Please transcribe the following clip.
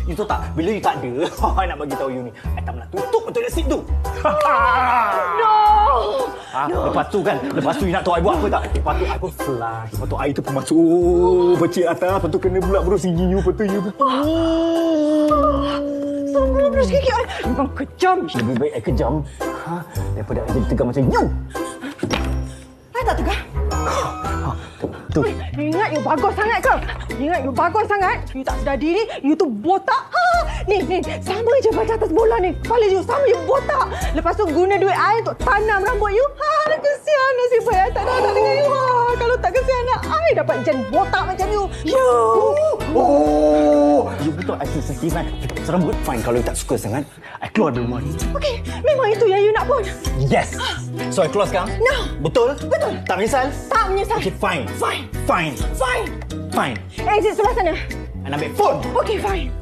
You tahu tak, bila you tak ada, nak bagi tahu you ni, I tak pernah tutup toilet seat tu. No! Lepas tu you nak tahu I buat apa tak? Lepas tu I pun flush. Lepas tu air tu pun masuk becik atas. Lepas tu kena pula berus gigi you. Lepas tu you pun... Semua berus gigi I. Memang kejam. Lebih baik I kejam. Daripada I jadi tegang macam you. I tak tegang. Tu. Ingat you bagus sangat ke? Ingat you bagus sangat? You tak sedar diri, you tu botak. Ni, sama je macam atas bola ni. Kepala you sama you botak. Lepas tu guna duit I untuk tanam rambut you. Kesian nasib baik I tak datang dengan you. Kalau tak kesian I dapat jen botak macam you. You. Oh, you betul I sensitif kan? Serambut fine kalau you tak suka sangat. I keluar dari rumah ni. Okey, memang itu yang you nak pun. Yes. So I keluar sekarang? No. Betul? Betul. Tak menyesal? Tak menyesal. Okay, fine. Fine. Fine. Fine. Fine. Exit sebelah sana. I nak ambil phone. Okey, fine.